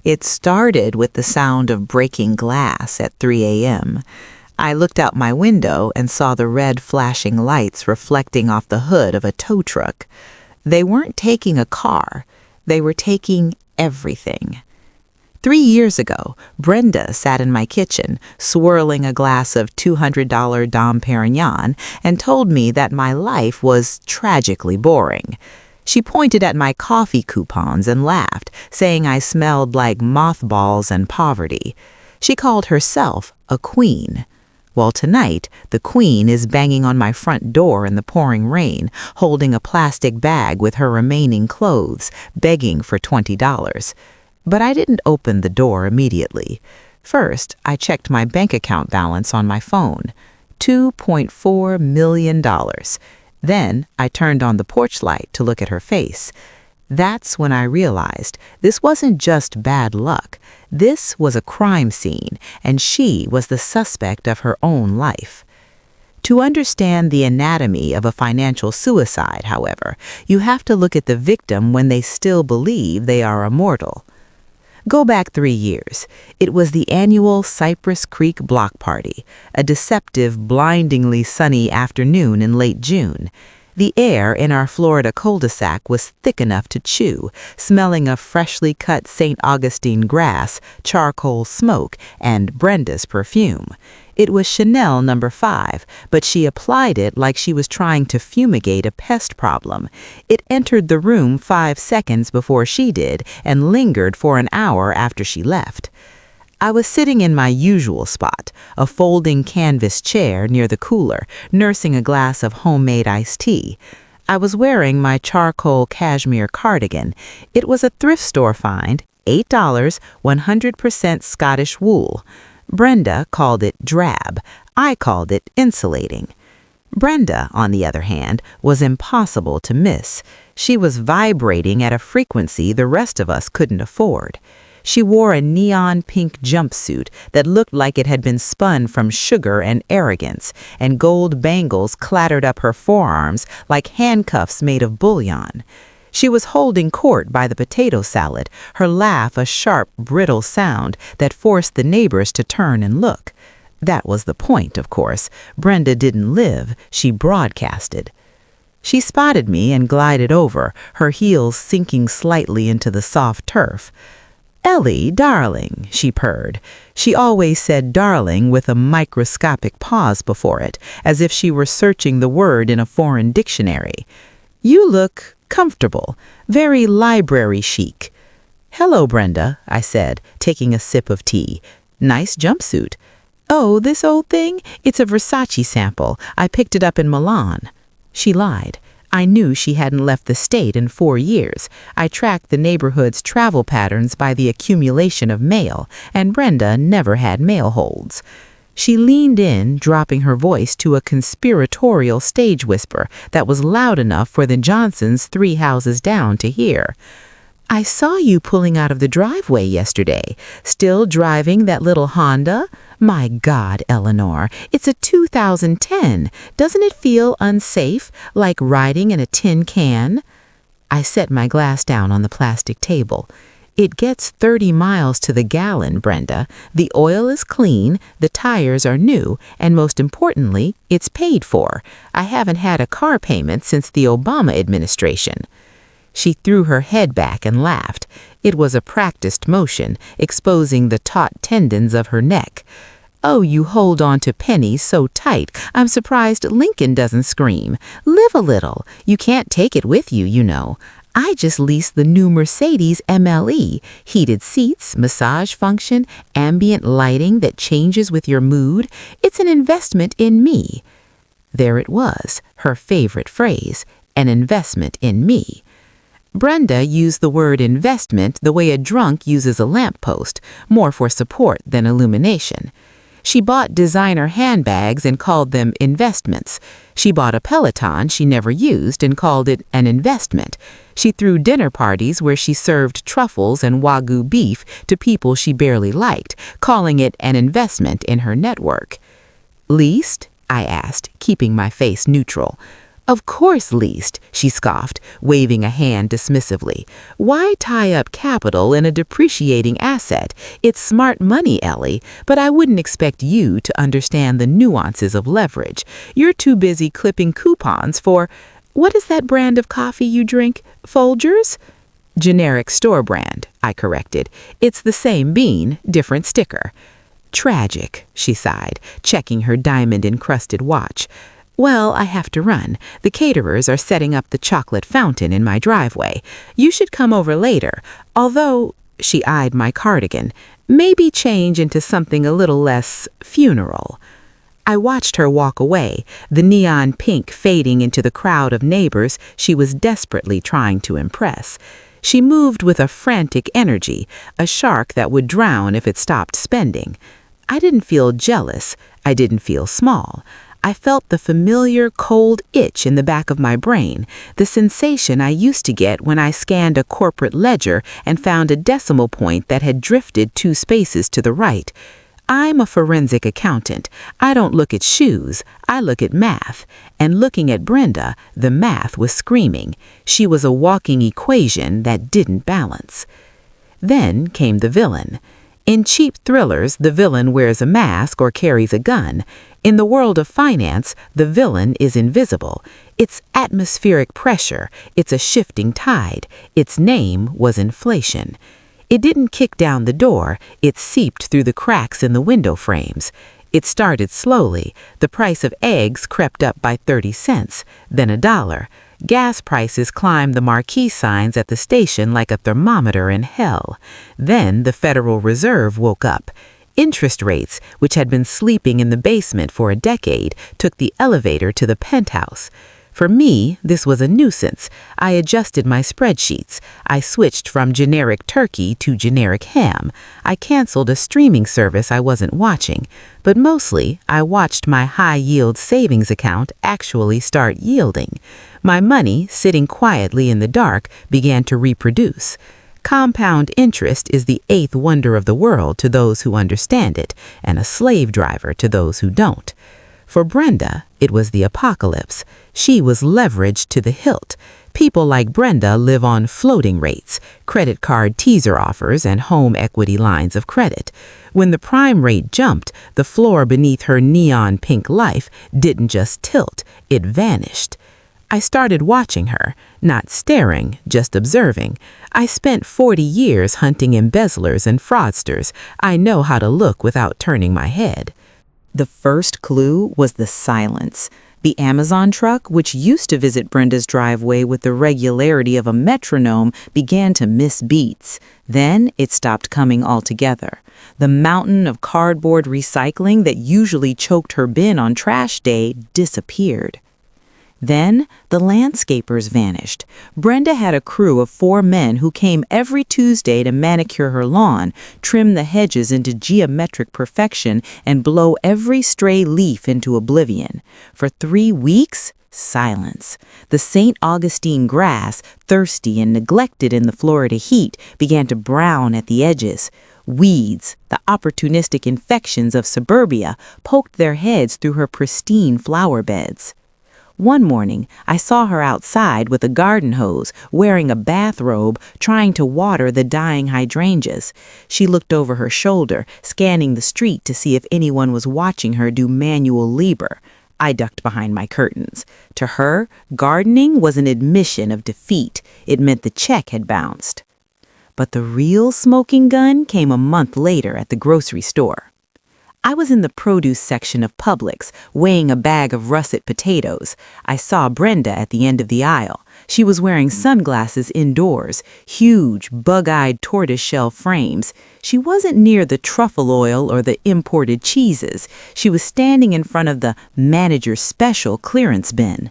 It started with the sound of breaking glass at 3 a.m. I looked out my window and saw the red flashing lights reflecting off the hood of a tow truck. They weren't taking a car. They were taking everything. 3 years ago, Brenda sat in my kitchen, swirling a glass of $200 Dom Perignon, and told me that my life was tragically boring. She pointed at my coffee coupons and laughed, saying I smelled like mothballs and poverty. She called herself a queen. Well, tonight, the queen is banging on my front door in the pouring rain, holding a plastic bag with her remaining clothes, begging for $20. But I didn't open the door immediately. First, I checked my bank account balance on my phone. $2.4 million. Then I turned on the porch light to look at her face. That's when I realized this wasn't just bad luck. This was a crime scene, and she was the suspect of her own life. To understand the anatomy of a financial suicide, however, you have to look at the victim when they still believe they are immortal. Go back 3 years. It was the annual Cypress Creek Block Party, a deceptive, blindingly sunny afternoon in late June. The air in our Florida cul-de-sac was thick enough to chew, smelling of freshly cut St. Augustine grass, charcoal smoke, and Brenda's perfume. It was Chanel No. 5, but she applied it like she was trying to fumigate a pest problem. It entered the room 5 seconds before she did and lingered for an hour after she left. I was sitting in my usual spot, a folding canvas chair near the cooler, nursing a glass of homemade iced tea. I was wearing my charcoal cashmere cardigan. It was a thrift store find, $8, 100% Scottish wool. Brenda called it drab. I called it insulating. Brenda, on the other hand, was impossible to miss. She was vibrating at a frequency the rest of us couldn't afford. She wore a neon pink jumpsuit that looked like it had been spun from sugar and arrogance, and gold bangles clattered up her forearms like handcuffs made of bullion. She was holding court by the potato salad, her laugh a sharp, brittle sound that forced the neighbors to turn and look. That was the point, of course. Brenda didn't live, she broadcasted. She spotted me and glided over, her heels sinking slightly into the soft turf. "Ellie, darling," she purred. She always said darling with a microscopic pause before it, as if she were searching the word in a foreign dictionary. "You look comfortable, very library chic." "Hello, Brenda," I said, taking a sip of tea. "Nice jumpsuit." "Oh, this old thing? It's a Versace sample. I picked it up in Milan." She lied. I knew she hadn't left the state in 4 years. I tracked the neighborhood's travel patterns by the accumulation of mail, and Brenda never had mail holds. She leaned in, dropping her voice to a conspiratorial stage whisper that was loud enough for the Johnsons 3 houses down to hear. "I saw you pulling out of the driveway yesterday. Still driving that little Honda? My God, Eleanor, it's a 2010. Doesn't it feel unsafe, like riding in a tin can?" I set my glass down on the plastic table. "It gets 30 miles to the gallon, Brenda. The oil is clean, the tires are new, and most importantly, it's paid for. I haven't had a car payment since the Obama administration." She threw her head back and laughed. It was a practiced motion, exposing the taut tendons of her neck. "Oh, you hold on to pennies so tight, I'm surprised Lincoln doesn't scream. Live a little. You can't take it with you, you know. I just leased the new Mercedes MLE, heated seats, massage function, ambient lighting that changes with your mood. It's an investment in me." There it was, her favorite phrase, an investment in me. Brenda used the word investment the way a drunk uses a lamppost, more for support than illumination. She bought designer handbags and called them investments. She bought a Peloton she never used and called it an investment. She threw dinner parties where she served truffles and Wagyu beef to people she barely liked, calling it an investment in her network. "Leased?" I asked, keeping my face neutral. Of course leased, she scoffed, waving a hand dismissively. Why tie up capital in a depreciating asset? It's smart money, Ellie, but I wouldn't expect you to understand the nuances of leverage. You're too busy clipping coupons for, what is that brand of coffee you drink? Folgers? Generic store brand, I corrected. It's the same bean, different sticker. Tragic, she sighed, checking her diamond-encrusted watch. Well, I have to run. The caterers are setting up the chocolate fountain in my driveway. You should come over later, although, she eyed my cardigan, maybe change into something a little less funeral. I watched her walk away, the neon pink fading into the crowd of neighbors she was desperately trying to impress. She moved with a frantic energy, a shark that would drown if it stopped spending. I didn't feel jealous. I didn't feel small. I felt the familiar cold itch in the back of my brain, the sensation I used to get when I scanned a corporate ledger and found a decimal point that had drifted 2 spaces to the right. I'm a forensic accountant. I don't look at shoes, I look at math. And looking at Brenda, the math was screaming. She was a walking equation that didn't balance. Then came the villain. In cheap thrillers, the villain wears a mask or carries a gun. In the world of finance, the villain is invisible. It's atmospheric pressure. It's a shifting tide. Its name was inflation. It didn't kick down the door. It seeped through the cracks in the window frames. It started slowly. The price of eggs crept up by 30 cents, then $1. Gas prices climbed the marquee signs at the station like a thermometer in hell. Then the Federal Reserve woke up. Interest rates, which had been sleeping in the basement for a decade, took the elevator to the penthouse. For me, this was a nuisance. I adjusted my spreadsheets. I switched from generic turkey to generic ham. I canceled a streaming service I wasn't watching. But mostly, I watched my high-yield savings account actually start yielding. My money, sitting quietly in the dark, began to reproduce. Compound interest is the 8th wonder of the world to those who understand it, and a slave driver to those who don't. For Brenda, it was the apocalypse. She was leveraged to the hilt. People like Brenda live on floating rates, credit card teaser offers, and home equity lines of credit. When the prime rate jumped, the floor beneath her neon pink life didn't just tilt, it vanished. I started watching her, not staring, just observing. I spent 40 years hunting embezzlers and fraudsters. I know how to look without turning my head. The first clue was the silence. The Amazon truck, which used to visit Brenda's driveway with the regularity of a metronome, began to miss beats. Then it stopped coming altogether. The mountain of cardboard recycling that usually choked her bin on trash day disappeared. Then the landscapers vanished. Brenda had a crew of 4 men who came every Tuesday to manicure her lawn, trim the hedges into geometric perfection, and blow every stray leaf into oblivion. For 3 weeks, silence. The St. Augustine grass, thirsty and neglected in the Florida heat, began to brown at the edges. Weeds, the opportunistic infections of suburbia, poked their heads through her pristine flower beds. One morning, I saw her outside with a garden hose, wearing a bathrobe, trying to water the dying hydrangeas. She looked over her shoulder, scanning the street to see if anyone was watching her do manual labor. I ducked behind my curtains. To her, gardening was an admission of defeat. It meant the check had bounced. But the real smoking gun came a month later at the grocery store. I was in the produce section of Publix, weighing a bag of russet potatoes. I saw Brenda at the end of the aisle. She was wearing sunglasses indoors, huge, bug-eyed tortoiseshell frames. She wasn't near the truffle oil or the imported cheeses. She was standing in front of the manager's special clearance bin.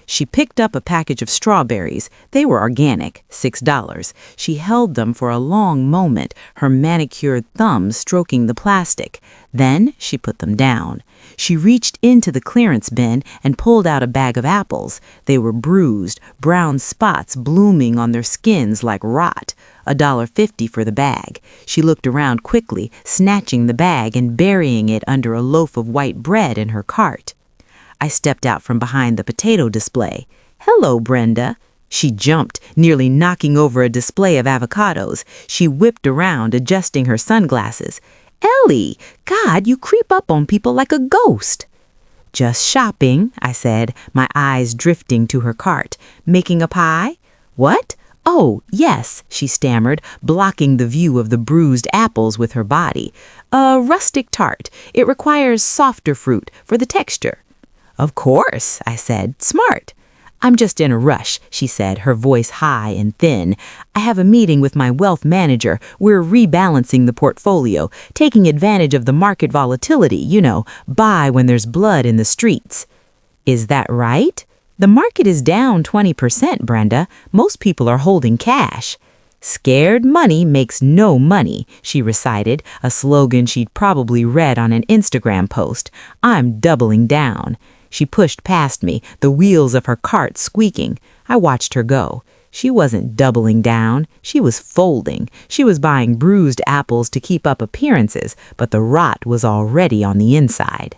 She picked up a package of strawberries. They were organic, $6. She held them for a long moment, her manicured thumbs stroking the plastic. Then she put them down. She reached into the clearance bin and pulled out a bag of apples. They were bruised, brown spots blooming on their skins like rot. $1.50 for the bag. She looked around quickly, snatching the bag and burying it under a loaf of white bread in her cart. I stepped out from behind the potato display. "Hello, Brenda." She jumped, nearly knocking over a display of avocados. She whipped around, adjusting her sunglasses. "Ellie, God, you creep up on people like a ghost." "Just shopping," I said, my eyes drifting to her cart. "Making a pie?" "What? Oh, yes," she stammered, blocking the view of the bruised apples with her body. "A rustic tart. It requires softer fruit for the texture." "Of course," I said. "Smart." "I'm just in a rush," she said, her voice high and thin. "I have a meeting with my wealth manager. We're rebalancing the portfolio, taking advantage of the market volatility, buy when there's blood in the streets." "Is that right? The market is down 20%, Brenda. Most people are holding cash." "Scared money makes no money," she recited, a slogan she'd probably read on an Instagram post. "I'm doubling down." She pushed past me, the wheels of her cart squeaking. I watched her go. She wasn't doubling down. She was folding. She was buying bruised apples to keep up appearances, but the rot was already on the inside.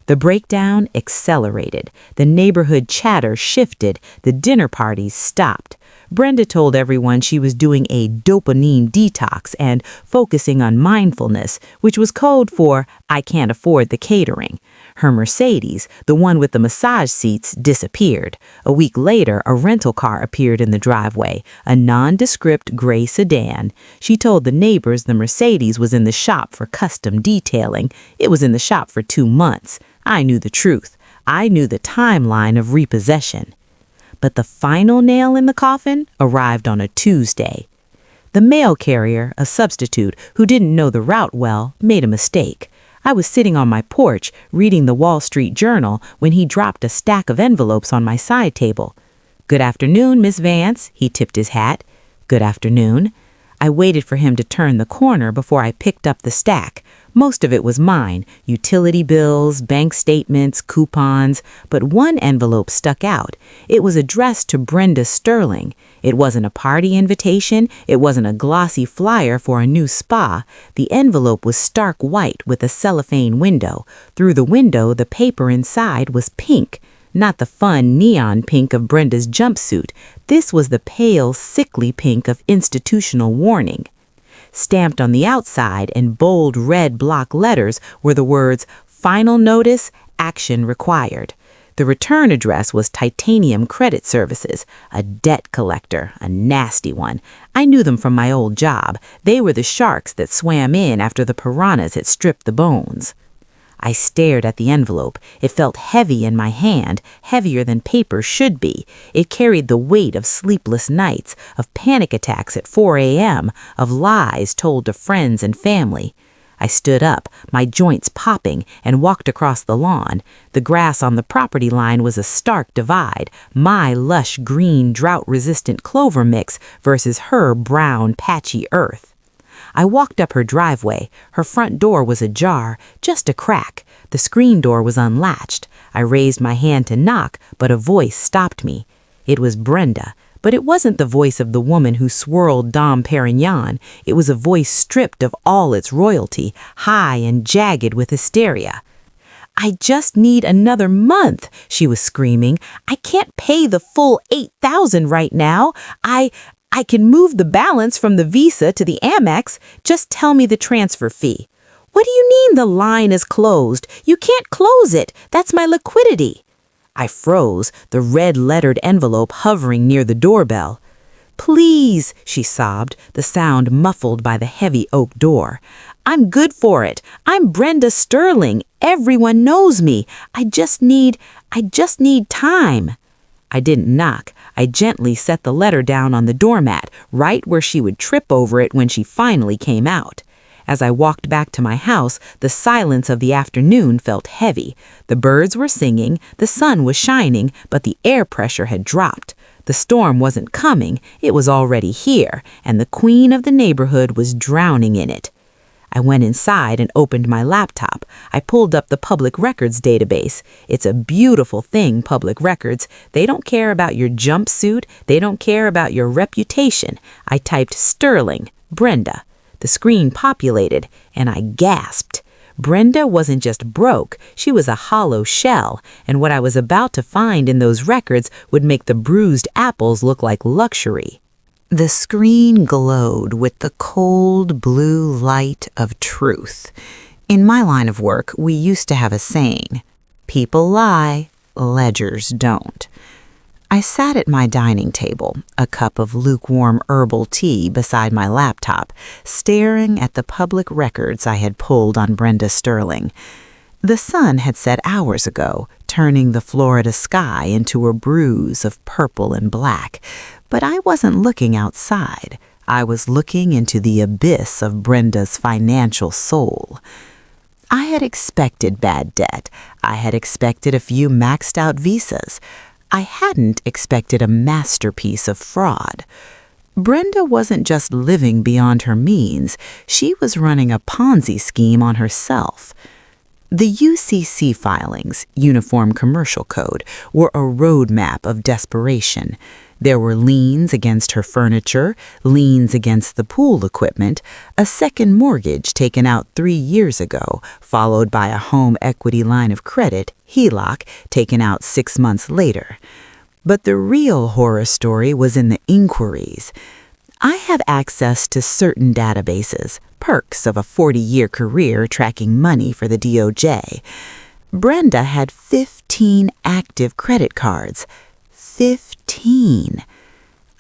The breakdown accelerated. The neighborhood chatter shifted. The dinner parties stopped. Brenda told everyone she was doing a dopamine detox and focusing on mindfulness, which was code for "I can't afford the catering." Her Mercedes, the one with the massage seats, disappeared. A week later, a rental car appeared in the driveway, a nondescript gray sedan. She told the neighbors the Mercedes was in the shop for custom detailing. It was in the shop for 2 months. I knew the truth. I knew the timeline of repossession. But the final nail in the coffin arrived on a Tuesday. The mail carrier, a substitute who didn't know the route well, made a mistake. I was sitting on my porch reading the Wall Street Journal when he dropped a stack of envelopes on my side table. "Good afternoon, Miss Vance," he tipped his hat. "Good afternoon." I waited for him to turn the corner before I picked up the stack. Most of it was mine, utility bills, bank statements, coupons, but one envelope stuck out. It was addressed to Brenda Sterling. It wasn't a party invitation. It wasn't a glossy flyer for a new spa. The envelope was stark white with a cellophane window. Through the window, the paper inside was pink. Not the fun neon pink of Brenda's jumpsuit. This was the pale, sickly pink of institutional warning. Stamped on the outside in bold red block letters were the words, "Final notice, action required." The return address was Titanium Credit Services, a debt collector, a nasty one. I knew them from my old job. They were the sharks that swam in after the piranhas had stripped the bones. I stared at the envelope. It felt heavy in my hand, heavier than paper should be. It carried the weight of sleepless nights, of panic attacks at 4 a.m., of lies told to friends and family. I stood up, my joints popping, and walked across the lawn. The grass on the property line was a stark divide, my lush green drought-resistant clover mix versus her brown patchy earth. I walked up her driveway. Her front door was ajar, just a crack. The screen door was unlatched. I raised my hand to knock, but a voice stopped me. It was Brenda, but it wasn't the voice of the woman who swirled Dom Perignon. It was a voice stripped of all its royalty, high and jagged with hysteria. "I just need another month," she was screaming. "I can't pay the full $8,000 right now. I can move the balance from the Visa to the Amex. Just tell me the transfer fee." "What do you mean the line is closed? You can't close it. That's my liquidity." I froze, the red-lettered envelope hovering near the doorbell. "Please," she sobbed, the sound muffled by the heavy oak door. "I'm good for it. I'm Brenda Sterling. Everyone knows me. I just need time." I didn't knock. I gently set the letter down on the doormat, right where she would trip over it when she finally came out. As I walked back to my house, the silence of the afternoon felt heavy. The birds were singing, the sun was shining, but the air pressure had dropped. The storm wasn't coming, it was already here, and the queen of the neighborhood was drowning in it. I went inside and opened my laptop. I pulled up the public records database. It's a beautiful thing, public records. They don't care about your jumpsuit. They don't care about your reputation. I typed Sterling, Brenda. The screen populated, and I gasped. Brenda wasn't just broke, she was a hollow shell, and what I was about to find in those records would make the bruised apples look like luxury. The screen glowed with the cold blue light of truth. In my line of work, we used to have a saying, "People lie, ledgers don't." I sat at my dining table, a cup of lukewarm herbal tea beside my laptop, staring at the public records I had pulled on Brenda Sterling. The sun had set hours ago, turning the Florida sky into a bruise of purple and black, but I wasn't looking outside. I was looking into the abyss of Brenda's financial soul. I had expected bad debt. I had expected a few maxed-out visas. I hadn't expected a masterpiece of fraud. Brenda wasn't just living beyond her means. She was running a Ponzi scheme on herself. The UCC filings, Uniform Commercial Code, were a roadmap of desperation. There were liens against her furniture, liens against the pool equipment, a second mortgage taken out 3 years ago, followed by a home equity line of credit, HELOC, taken out 6 months later. But the real horror story was in the inquiries. I have access to certain databases, perks of a 40-year career tracking money for the DOJ. Brenda had 15 active credit cards. 15.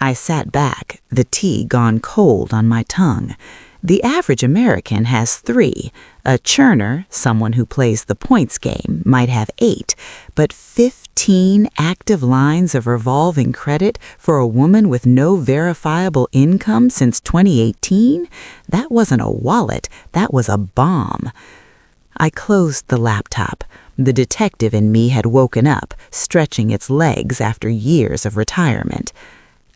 I sat back, the tea gone cold on my tongue. The average American has 3. A churner, someone who plays the points game, might have 8. But 15 active lines of revolving credit for a woman with no verifiable income since 2018? That wasn't a wallet, that was a bomb. I closed the laptop. The detective in me had woken up, stretching its legs after years of retirement.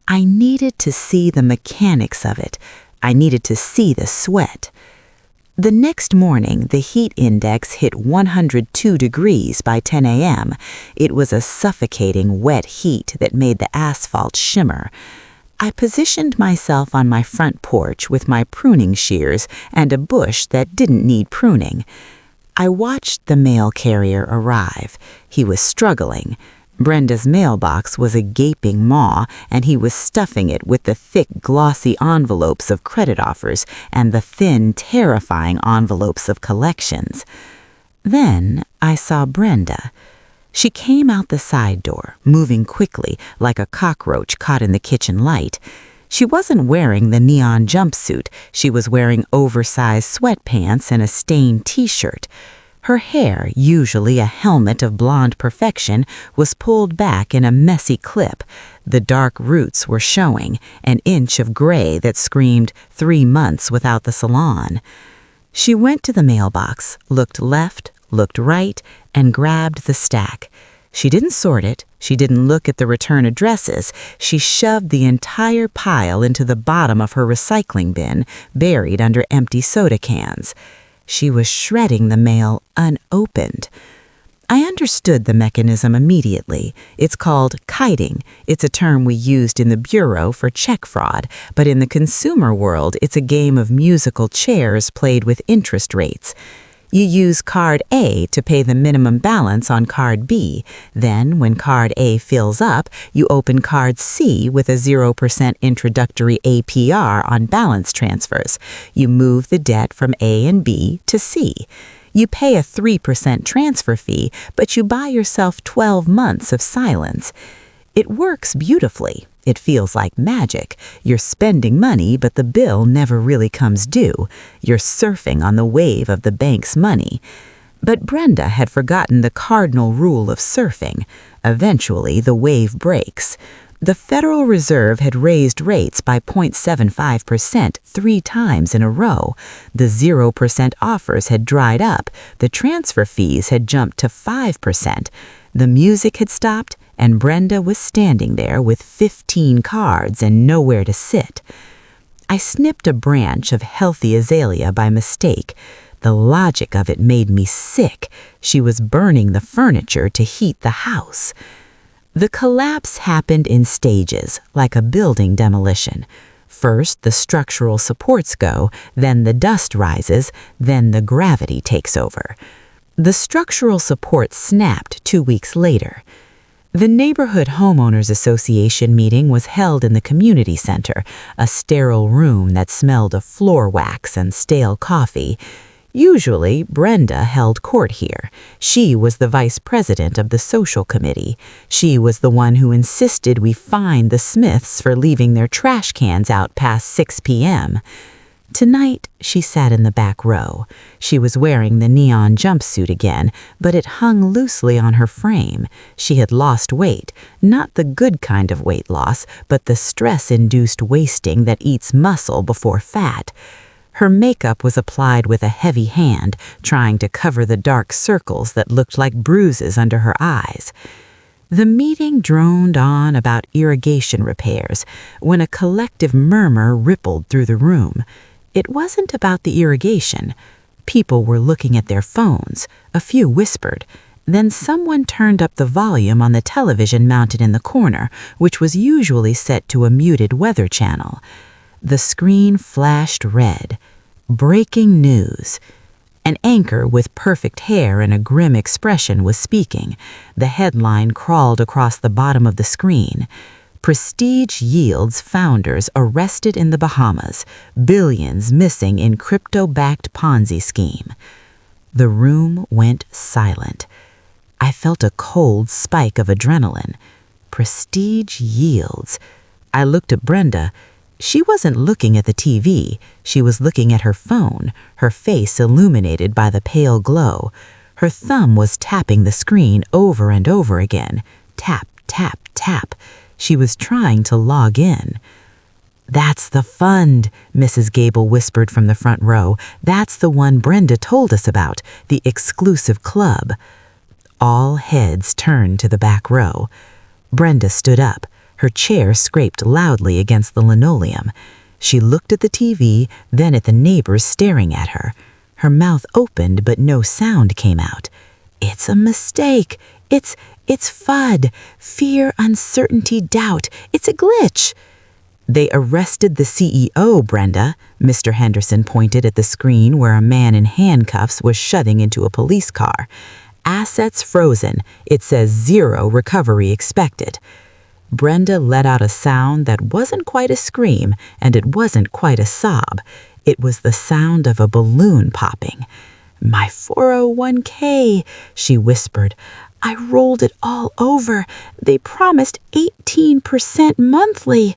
I needed to see the mechanics of it. I needed to see the sweat. The next morning, the heat index hit 102 degrees by 10 a.m. It was a suffocating wet heat that made the asphalt shimmer. I positioned myself on my front porch with my pruning shears and a bush that didn't need pruning. I watched the mail carrier arrive. He was struggling. Brenda's mailbox was a gaping maw, and he was stuffing it with the thick, glossy envelopes of credit offers and the thin, terrifying envelopes of collections. Then I saw Brenda. She came out the side door, moving quickly like a cockroach caught in the kitchen light. She wasn't wearing the neon jumpsuit. She was wearing oversized sweatpants and a stained t-shirt. Her hair, usually a helmet of blonde perfection, was pulled back in a messy clip. The dark roots were showing, an inch of gray that screamed 3 months without the salon. She went to the mailbox, looked left, looked right, and grabbed the stack. She didn't sort it. She didn't look at the return addresses. She shoved the entire pile into the bottom of her recycling bin, buried under empty soda cans. She was shredding the mail unopened. I understood the mechanism immediately. It's called kiting. It's a term we used in the bureau for check fraud, but in the consumer world, it's a game of musical chairs played with interest rates. You use card A to pay the minimum balance on card B. Then, when card A fills up, you open card C with a 0% introductory APR on balance transfers. You move the debt from A and B to C. You pay a 3% transfer fee, but you buy yourself 12 months of silence. It works beautifully. It feels like magic. You're spending money, but the bill never really comes due. You're surfing on the wave of the bank's money. But Brenda had forgotten the cardinal rule of surfing. Eventually, the wave breaks. The Federal Reserve had raised rates by 0.75% 3 times in a row. The 0% offers had dried up. The transfer fees had jumped to 5%. The music had stopped, and Brenda was standing there with 15 cards and nowhere to sit. I snipped a branch of healthy azalea by mistake. The logic of it made me sick. She was burning the furniture to heat the house. The collapse happened in stages, like a building demolition. First, the structural supports go, then the dust rises, then the gravity takes over. The structural support snapped 2 weeks later. The Neighborhood Homeowners Association meeting was held in the community center, a sterile room that smelled of floor wax and stale coffee. Usually, Brenda held court here. She was the vice president of the social committee. She was the one who insisted we fine the Smiths for leaving their trash cans out past 6 p.m. Tonight, she sat in the back row. She was wearing the neon jumpsuit again, but it hung loosely on her frame. She had lost weight, not the good kind of weight loss, but the stress-induced wasting that eats muscle before fat. Her makeup was applied with a heavy hand, trying to cover the dark circles that looked like bruises under her eyes. The meeting droned on about irrigation repairs when a collective murmur rippled through the room. It wasn't about the irrigation. People were looking at their phones. A few whispered. Then someone turned up the volume on the television mounted in the corner, which was usually set to a muted weather channel. The screen flashed red. Breaking news. An anchor with perfect hair and a grim expression was speaking. The headline crawled across the bottom of the screen. Prestige Yields founders arrested in the Bahamas. Billions missing in crypto-backed Ponzi scheme. The room went silent. I felt a cold spike of adrenaline. Prestige Yields. I looked at Brenda. She wasn't looking at the TV. She was looking at her phone, her face illuminated by the pale glow. Her thumb was tapping the screen over and over again. Tap, tap, tap. She was trying to log in. "That's the fund," Mrs. Gable whispered from the front row. "That's the one Brenda told us about, the exclusive club." All heads turned to the back row. Brenda stood up. Her chair scraped loudly against the linoleum. She looked at the TV, then at the neighbors staring at her. Her mouth opened, but no sound came out. "It's a mistake. It's FUD. Fear, uncertainty, doubt. It's a glitch." "They arrested the CEO, Brenda." Mr. Henderson pointed at the screen where a man in handcuffs was shoving into a police car. "Assets frozen. It says 0 recovery expected." Brenda let out a sound that wasn't quite a scream, and it wasn't quite a sob. It was the sound of a balloon popping. "My 401k, she whispered. "I rolled it all over. They promised 18% monthly."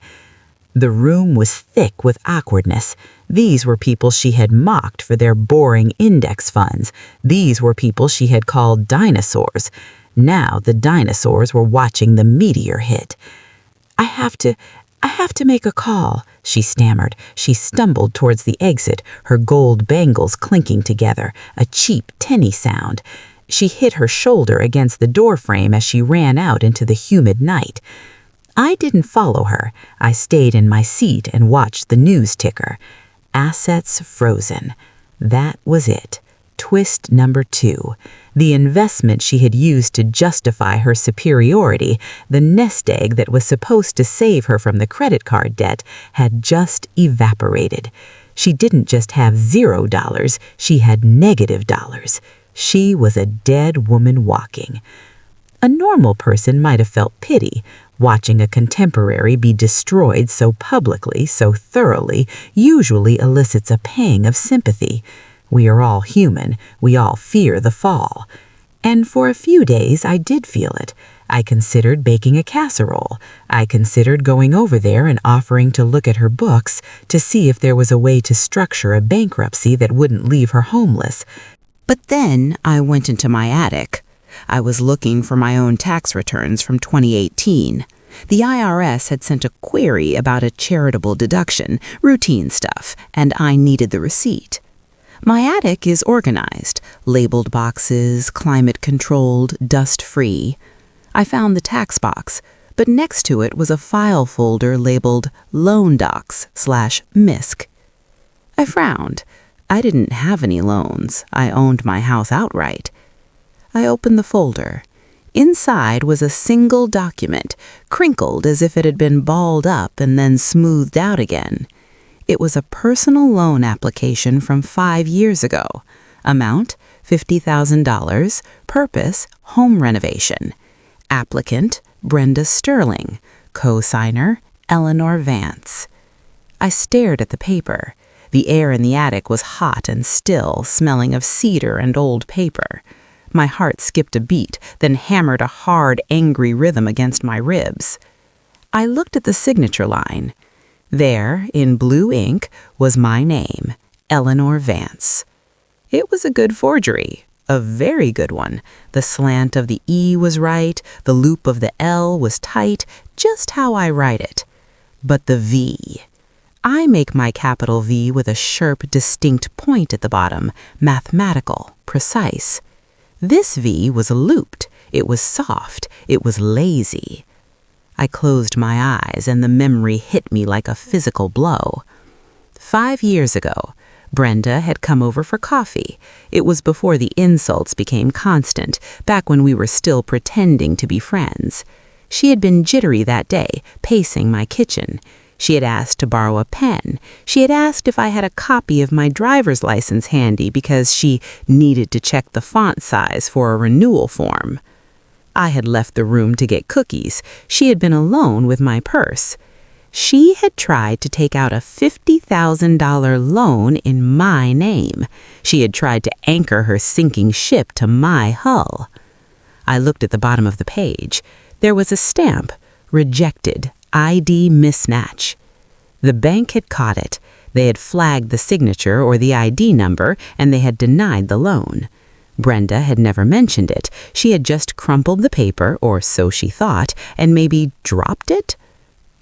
The room was thick with awkwardness. These were people she had mocked for their boring index funds. These were people she had called dinosaurs. Now the dinosaurs were watching the meteor hit. I have to make a call," she stammered. She stumbled towards the exit, her gold bangles clinking together, a cheap tinny sound. She hit her shoulder against the doorframe as she ran out into the humid night. I didn't follow her. I stayed in my seat and watched the news ticker. Assets frozen. That was it. Twist number 2. The investment she had used to justify her superiority, the nest egg that was supposed to save her from the credit card debt, had just evaporated. She didn't just have $0, she had $. She was a dead woman walking. A normal person might have felt pity. Watching a contemporary be destroyed so publicly, so thoroughly, usually elicits a pang of sympathy. We are all human. We all fear the fall. And for a few days I did feel it. I considered baking a casserole. I considered going over there and offering to look at her books to see if there was a way to structure a bankruptcy that wouldn't leave her homeless. But then I went into my attic. I was looking for my own tax returns from 2018. The IRS had sent a query about a charitable deduction, routine stuff, and I needed the receipt. My attic is organized, labeled boxes, climate-controlled, dust-free. I found the tax box, but next to it was a file folder labeled Loan Docs/MISC. I frowned. I didn't have any loans. I owned my house outright. I opened the folder. Inside was a single document, crinkled as if it had been balled up and then smoothed out again. It was a personal loan application from 5 years ago. Amount, $50,000. Purpose, home renovation. Applicant, Brenda Sterling. Co-signer, Eleanor Vance. I stared at the paper. The air in the attic was hot and still, smelling of cedar and old paper. My heart skipped a beat, then hammered a hard, angry rhythm against my ribs. I looked at the signature line. There, in blue ink, was my name, Eleanor Vance. It was a good forgery, a very good one. The slant of the E was right, the loop of the L was tight, just how I write it. But the V. I make my capital V with a sharp, distinct point at the bottom, mathematical, precise. This V was looped, it was soft, it was lazy. I closed my eyes and the memory hit me like a physical blow. 5 years ago, Brenda had come over for coffee. It was before the insults became constant, back when we were still pretending to be friends. She had been jittery that day, pacing my kitchen. She had asked to borrow a pen. She had asked if I had a copy of my driver's license handy because she needed to check the font size for a renewal form. I had left the room to get cookies. She had been alone with my purse. She had tried to take out a $50,000 loan in my name. She had tried to anchor her sinking ship to my hull. I looked at the bottom of the page. There was a stamp, rejected, ID mismatch. The bank had caught it. They had flagged the signature or the ID number, and they had denied the loan. Brenda had never mentioned it. She had just crumpled the paper, or so she thought, and maybe dropped it?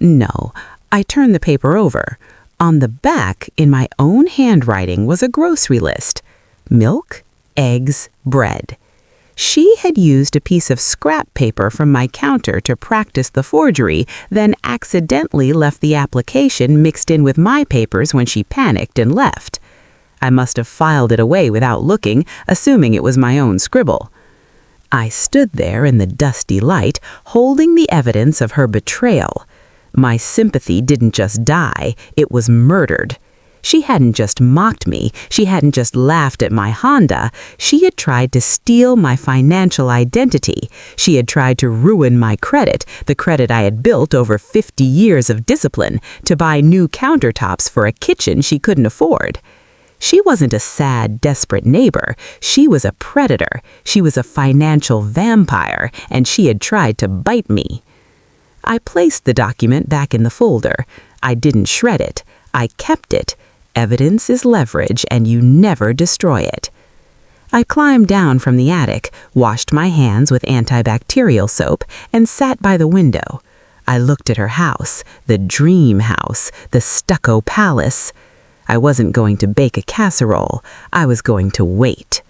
No. I turned the paper over. On the back, in my own handwriting, was a grocery list. Milk, eggs, bread. She had used a piece of scrap paper from my counter to practice the forgery, then accidentally left the application mixed in with my papers when she panicked and left. I must have filed it away without looking, assuming it was my own scribble. I stood there in the dusty light, holding the evidence of her betrayal. My sympathy didn't just die, it was murdered. She hadn't just mocked me, she hadn't just laughed at my Honda, she had tried to steal my financial identity. She had tried to ruin my credit, the credit I had built over 50 years of discipline, to buy new countertops for a kitchen she couldn't afford. She wasn't a sad, desperate neighbor. She was a predator. She was a financial vampire, and she had tried to bite me. I placed the document back in the folder. I didn't shred it. I kept it. Evidence is leverage, and you never destroy it. I climbed down from the attic, washed my hands with antibacterial soap, and sat by the window. I looked at her house, the dream house, the stucco palace. I wasn't going to bake a casserole. I was going to wait.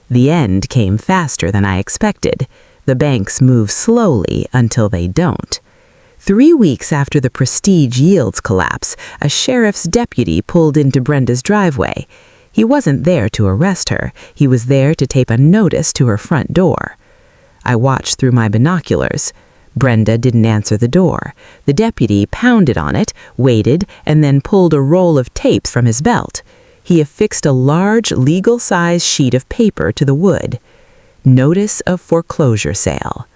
The end came faster than I expected. The banks move slowly until they don't. 3 weeks after the Prestige Yields collapse, a sheriff's deputy pulled into Brenda's driveway. He wasn't there to arrest her. He was there to tape a notice to her front door. I watched through my binoculars. Brenda didn't answer the door. The deputy pounded on it, waited, and then pulled a roll of tapes from his belt. He affixed a large, legal-size sheet of paper to the wood. Notice of foreclosure sale.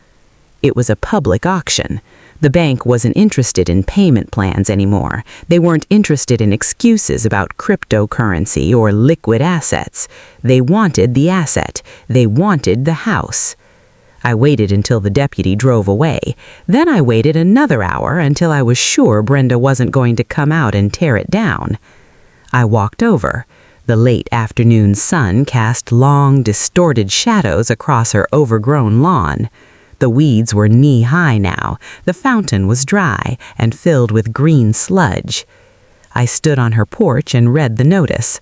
It was a public auction. The bank wasn't interested in payment plans anymore. They weren't interested in excuses about cryptocurrency or liquid assets. They wanted the asset. They wanted the house. I waited until the deputy drove away. Then I waited another hour until I was sure Brenda wasn't going to come out and tear it down. I walked over. The late afternoon sun cast long, distorted shadows across her overgrown lawn. The weeds were knee-high now. The fountain was dry and filled with green sludge. I stood on her porch and read the notice.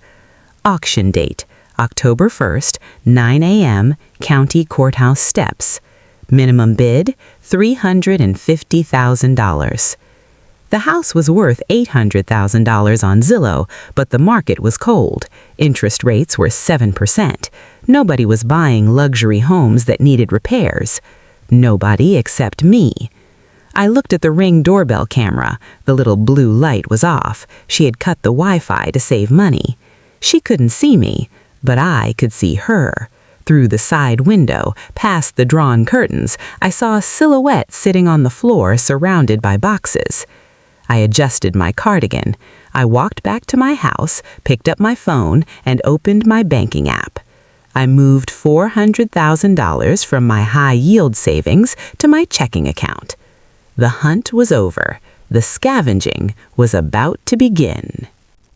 Auction date, October 1st, 9 a.m., County Courthouse Steps. Minimum bid, $350,000. The house was worth $800,000 on Zillow, but the market was cold. Interest rates were 7%. Nobody was buying luxury homes that needed repairs. Nobody except me. I looked at the Ring doorbell camera. The little blue light was off. She had cut the Wi-Fi to save money. She couldn't see me, but I could see her. Through the side window, past the drawn curtains, I saw a silhouette sitting on the floor surrounded by boxes. I adjusted my cardigan. I walked back to my house, picked up my phone, and opened my banking app. I moved $400,000 from my high-yield savings to my checking account. The hunt was over. The scavenging was about to begin.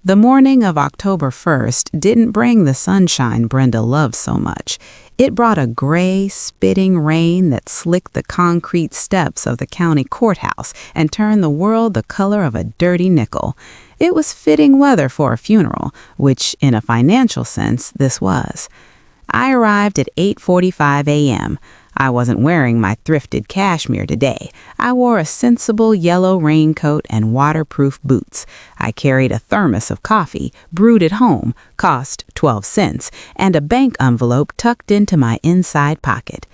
The morning of October 1st didn't bring the sunshine Brenda loved so much. It brought a gray, spitting rain that slicked the concrete steps of the county courthouse and turned the world the color of a dirty nickel. It was fitting weather for a funeral, which, in a financial sense, this was. I arrived at 8:45 a.m. I wasn't wearing my thrifted cashmere today. I wore a sensible yellow raincoat and waterproof boots. I carried a thermos of coffee, brewed at home, cost 12 cents, and a bank envelope tucked into my inside pocket.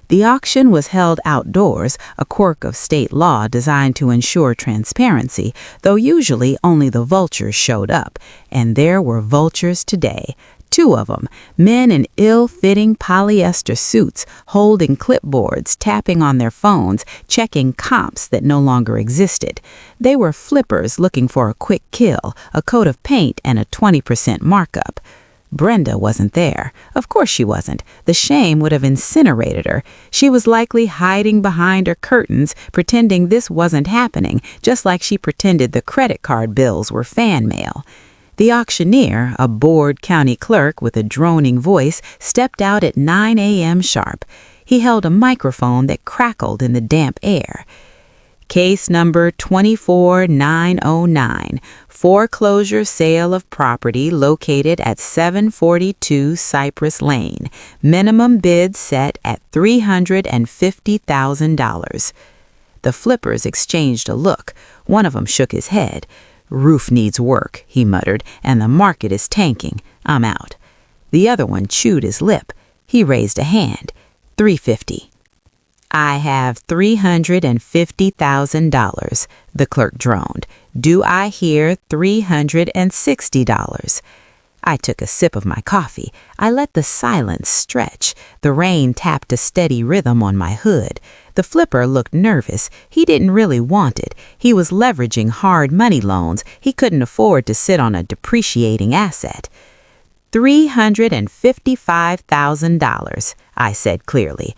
The auction was held outdoors, a quirk of state law designed to ensure transparency, though usually only the vultures showed up, and there were vultures today. 2 of them, men in ill-fitting polyester suits, holding clipboards, tapping on their phones, checking comps that no longer existed. They were flippers looking for a quick kill, a coat of paint, and a 20% markup. Brenda wasn't there. Of course she wasn't. The shame would have incinerated her. She was likely hiding behind her curtains, pretending this wasn't happening, just like she pretended the credit card bills were fan mail. The auctioneer, a bored county clerk with a droning voice, stepped out at 9 a.m. sharp. He held a microphone that crackled in the damp air. Case number 24909, foreclosure sale of property located at 742 Cypress Lane. Minimum bid set at $350,000. The flippers exchanged a look. One of them shook his head. "Roof needs work," he muttered, "and the market is tanking. I'm out." The other one chewed his lip. He raised a hand. $350. "I have $350,000, the clerk droned. "Do I hear $360? I took a sip of my coffee. I let the silence stretch. The rain tapped a steady rhythm on my hood. The flipper looked nervous. He didn't really want it. He was leveraging hard money loans. He couldn't afford to sit on a depreciating asset. $355,000, I said clearly.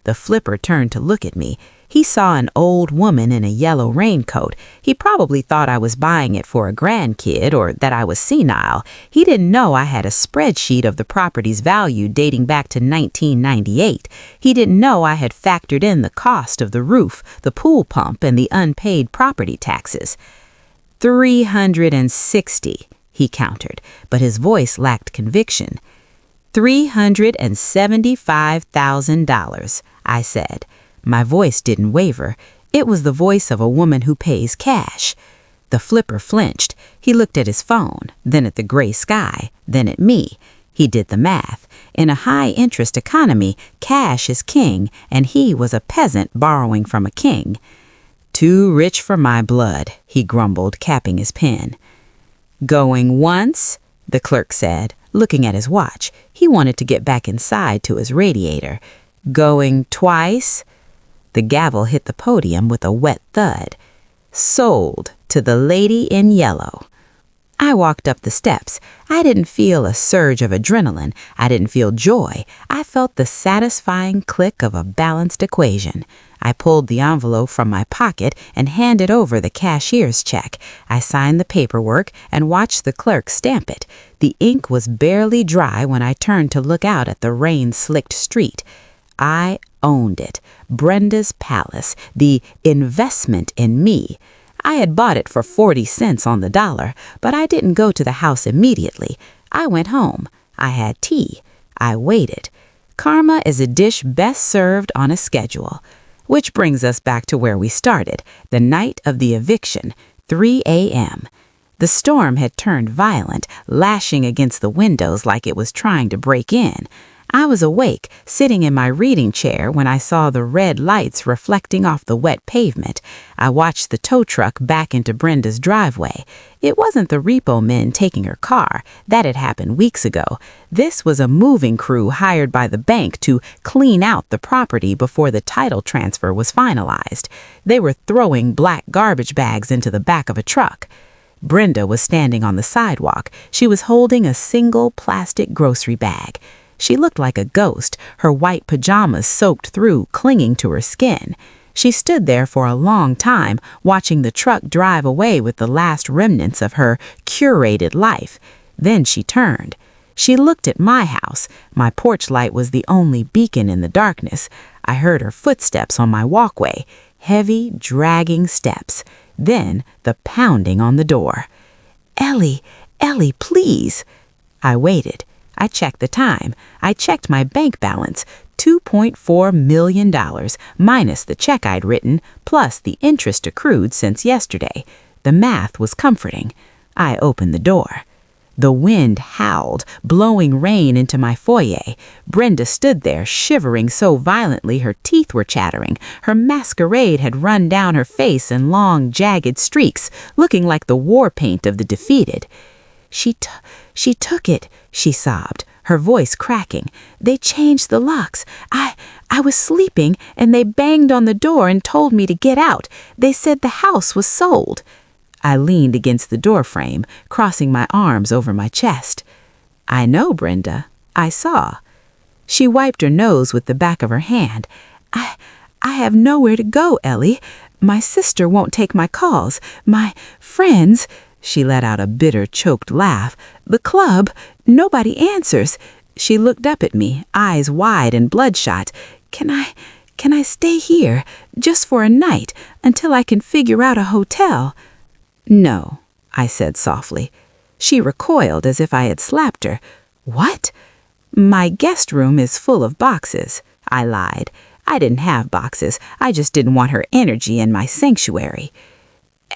The flipper turned to look at me. He saw an old woman in a yellow raincoat. He probably thought I was buying it for a grandkid or that I was senile. He didn't know I had a spreadsheet of the property's value dating back to 1998. He didn't know I had factored in the cost of the roof, the pool pump, and the unpaid property taxes. $360, he countered, but his voice lacked conviction. $375,000, I said. My voice didn't waver. It was the voice of a woman who pays cash. The flipper flinched. He looked at his phone, then at the gray sky, then at me. He did the math. In a high-interest economy, cash is king, and he was a peasant borrowing from a king. "Too rich for my blood," he grumbled, capping his pen. "Going once?" the clerk said, looking at his watch. He wanted to get back inside to his radiator. "Going twice?" The gavel hit the podium with a wet thud. "Sold to the lady in yellow." I walked up the steps. I didn't feel a surge of adrenaline. I didn't feel joy. I felt the satisfying click of a balanced equation. I pulled the envelope from my pocket and handed over the cashier's check. I signed the paperwork and watched the clerk stamp it. The ink was barely dry when I turned to look out at the rain-slicked street. I owned it. Brenda's palace, the investment in me. I had bought it for 40 cents on the dollar, but I didn't go to the house immediately. I went home. I had tea. I waited. Karma is a dish best served on a schedule. Which brings us back to where we started, the night of the eviction, 3 a.m. The storm had turned violent, lashing against the windows like it was trying to break in. I was awake, sitting in my reading chair when I saw the red lights reflecting off the wet pavement. I watched the tow truck back into Brenda's driveway. It wasn't the repo men taking her car. That had happened weeks ago. This was a moving crew hired by the bank to clean out the property before the title transfer was finalized. They were throwing black garbage bags into the back of a truck. Brenda was standing on the sidewalk. She was holding a single plastic grocery bag. She looked like a ghost, her white pajamas soaked through, clinging to her skin. She stood there for a long time, watching the truck drive away with the last remnants of her curated life. Then she turned. She looked at my house. My porch light was the only beacon in the darkness. I heard her footsteps on my walkway, heavy, dragging steps. Then the pounding on the door. "Ellie, Ellie, please." I waited. I checked the time. I checked my bank balance, $2.4 million, minus the check I'd written, plus the interest accrued since yesterday. The math was comforting. I opened the door. The wind howled, blowing rain into my foyer. Brenda stood there, shivering so violently her teeth were chattering. Her masquerade had run down her face in long, jagged streaks, looking like the war paint of the defeated. She took it," she sobbed, her voice cracking. "They changed the locks. I was sleeping, and they banged on the door and told me to get out. They said the house was sold." I leaned against the doorframe, crossing my arms over my chest. "I know, Brenda. I saw." She wiped her nose with the back of her hand. I have nowhere to go, Ellie. My sister won't take my calls. My friends..." She let out a bitter, choked laugh. "The club, nobody answers." She looked up at me, eyes wide and bloodshot. Can I stay here, just for a night, until I can figure out a hotel?" "No," I said softly. She recoiled as if I had slapped her. "What?" "My guest room is full of boxes," I lied. I didn't have boxes. I just didn't want her energy in my sanctuary.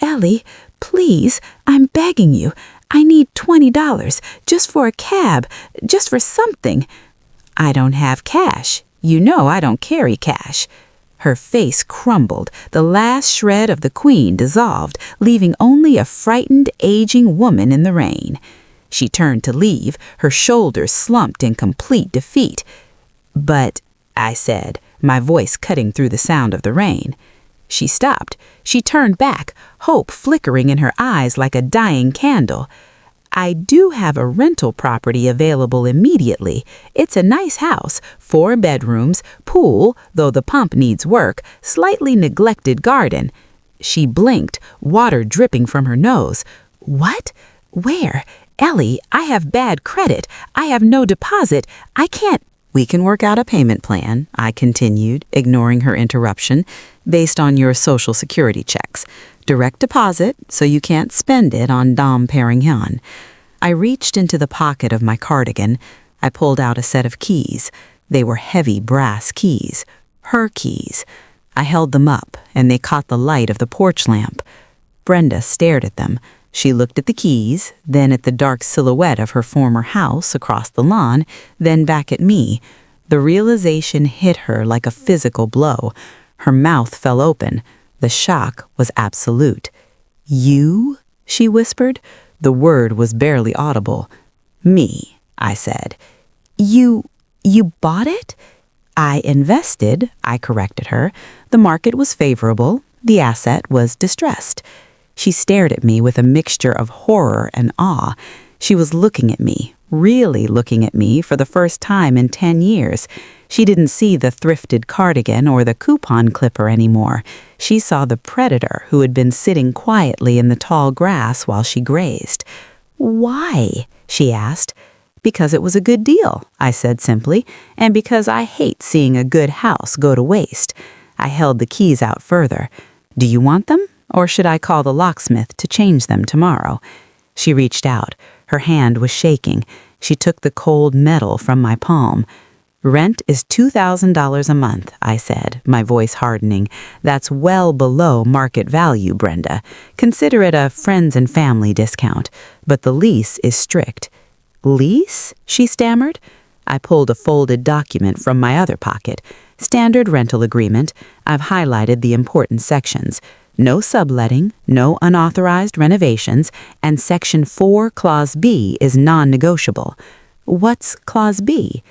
"Ellie, please, I'm begging you. I need $20, just for a cab, just for something." "I don't have cash. You know I don't carry cash." Her face crumbled. The last shred of the queen dissolved, leaving only a frightened, aging woman in the rain. She turned to leave, her shoulders slumped in complete defeat. "But," I said, my voice cutting through the sound of the rain. She stopped. She turned back, hope flickering in her eyes like a dying candle. "I do have a rental property available immediately. It's a nice house, 4 bedrooms, pool, though the pump needs work, slightly neglected garden." She blinked, water dripping from her nose. "What? Where? Ellie, I have bad credit. I have no deposit. I can't..." "We can work out a payment plan," I continued, ignoring her interruption, "based on your Social Security checks. Direct deposit, so you can't spend it on Dom Perignon." I reached into the pocket of my cardigan. I pulled out a set of keys. They were heavy brass keys. Her keys. I held them up, and they caught the light of the porch lamp. Brenda stared at them. She looked at the keys, then at the dark silhouette of her former house across the lawn, then back at me. The realization hit her like a physical blow. Her mouth fell open. The shock was absolute. "You?" she whispered. The word was barely audible. "Me," I said. You bought it?" "I invested," I corrected her. "The market was favorable. The asset was distressed." She stared at me with a mixture of horror and awe. She was looking at me, really looking at me for the first time in 10 years. She didn't see the thrifted cardigan or the coupon clipper anymore. She saw the predator who had been sitting quietly in the tall grass while she grazed. "Why?" she asked. "Because it was a good deal," I said simply, "and because I hate seeing a good house go to waste." I held the keys out further. "Do you want them? Or should I call the locksmith to change them tomorrow?" She reached out. Her hand was shaking. She took the cold metal from my palm. "Rent is $2,000 a month," I said, my voice hardening. "That's well below market value, Brenda. Consider it a friends and family discount. But the lease is strict." "Lease?" she stammered. I pulled a folded document from my other pocket. Standard rental agreement. I've highlighted the important sections. No subletting, no unauthorized renovations, and Section 4, Clause B is non-negotiable. What's Clause B?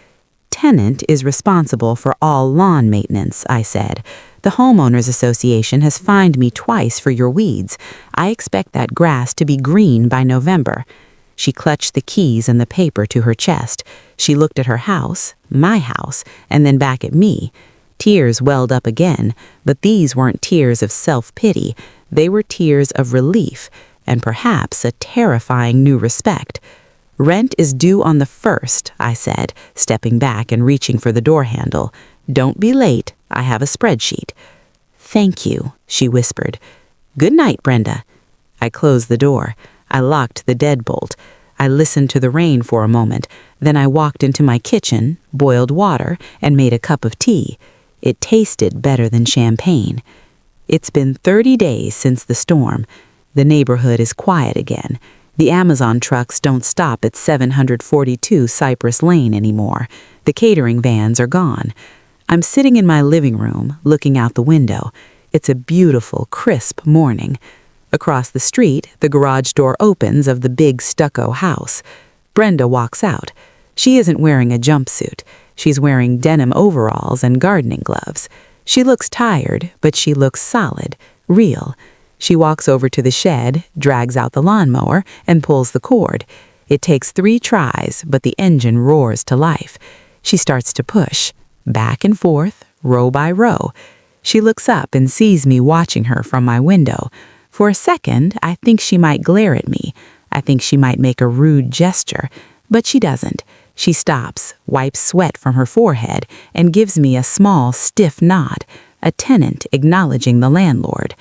Tenant is responsible for all lawn maintenance, I said. The homeowners association has fined me twice for your weeds. I expect that grass to be green by November. She clutched the keys and the paper to her chest. She looked at her house, my house, and then back at me. Tears welled up again, but these weren't tears of self-pity. They were tears of relief, and perhaps a terrifying new respect. Rent is due on the 1st, I said, stepping back and reaching for the door handle. Don't be late. I have a spreadsheet. Thank you, she whispered. Good night, Brenda. I closed the door. I locked the deadbolt. I listened to the rain for a moment. Then I walked into my kitchen, boiled water, and made a cup of tea. It tasted better than champagne. It's been 30 days since the storm. The neighborhood is quiet again. The Amazon trucks don't stop at 742 Cypress Lane anymore. The catering vans are gone. I'm sitting in my living room, looking out the window. It's a beautiful, crisp morning. Across the street, the garage door opens of the big stucco house. Brenda walks out. She isn't wearing a jumpsuit. She's wearing denim overalls and gardening gloves. She looks tired, but she looks solid, real. She walks over to the shed, drags out the lawnmower, and pulls the cord. It takes 3 tries, but the engine roars to life. She starts to push, back and forth, row by row. She looks up and sees me watching her from my window. For a second, I think she might glare at me. I think she might make a rude gesture, but she doesn't. She stops, wipes sweat from her forehead, and gives me a small, stiff nod, a tenant acknowledging the landlord.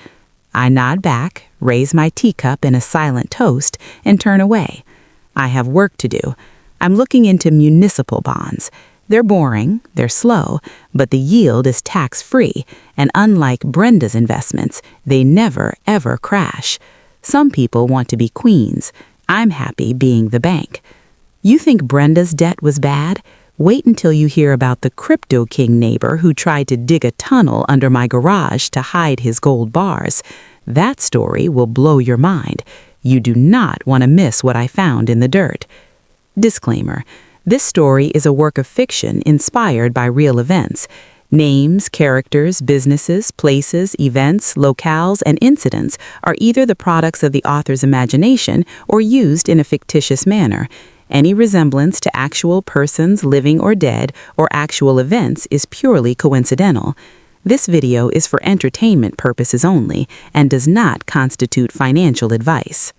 I nod back, raise my teacup in a silent toast, and turn away. I have work to do. I'm looking into municipal bonds. They're boring, they're slow, but the yield is tax-free, and unlike Brenda's investments, they never, ever crash. Some people want to be queens. I'm happy being the bank. You think Brenda's debt was bad? Wait until you hear about the Crypto King neighbor who tried to dig a tunnel under my garage to hide his gold bars. That story will blow your mind. You do not want to miss what I found in the dirt. Disclaimer: this story is a work of fiction inspired by real events. Names, characters, businesses, places, events, locales, and incidents are either the products of the author's imagination or used in a fictitious manner. Any resemblance to actual persons, living or dead, or actual events is purely coincidental. This video is for entertainment purposes only and does not constitute financial advice.